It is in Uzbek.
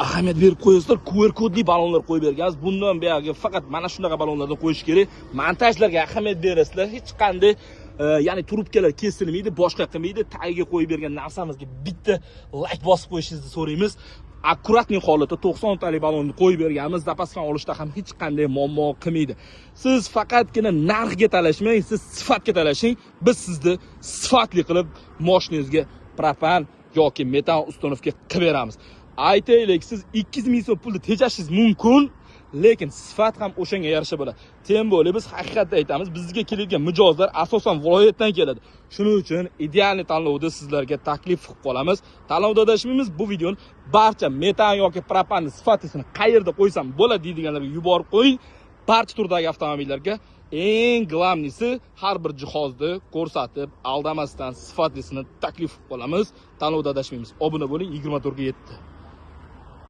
ahamiyat berib qo'yasizlar, QR kodli ballonlar qo'yib berganmiz. Bundan buyog'i faqat mana shunaqa ballonlardan qo'yish kerak. Montajlarga ahamiyat berasizlar. Hech qanday ya'ni trubkalar kesilmaydi, boshqa qilmaydi. Tagiga qo'yib bergan narsamizga bitta like bosib qo'yishingizni so'raymiz. Akkuratli holatda 90 talik ballonni qo'yib berganmiz. Zapasdan olishda ham hech qanday muammo qilmaydi. Siz faqatgina narxga talashmang, siz sifatga talashing. Biz sizni sifatli qilib mashinangizga propan yoki metan uстановка qilib beramiz. Aytaylik, siz 200 ming so'm pulni tejashingiz mumkin, lekin sifat ham o'shanga yarasha bo'ladi. Tem bo'lib biz haqiqatda aytamiz, bizga keladigan mijozlar asosan viloyatdan keladi. Shuning uchun idealniy tanlovda sizlarga taklif qilib qolamiz. Tanlovda adashmaymiz. Bu videoni barcha metan yoki propan sifatisini qayerda qo'ysam bo'ladi deydiganlarga yuborib qo'ying. Barcha turdagi avtomobillarga eng glavnisi har bir jihozni ko'rsatib, aldamasdan sifatlisini taklif qilib qolamiz. Tanlovda adashmaymiz. Obuna bo'ling, 24 ga yetdi.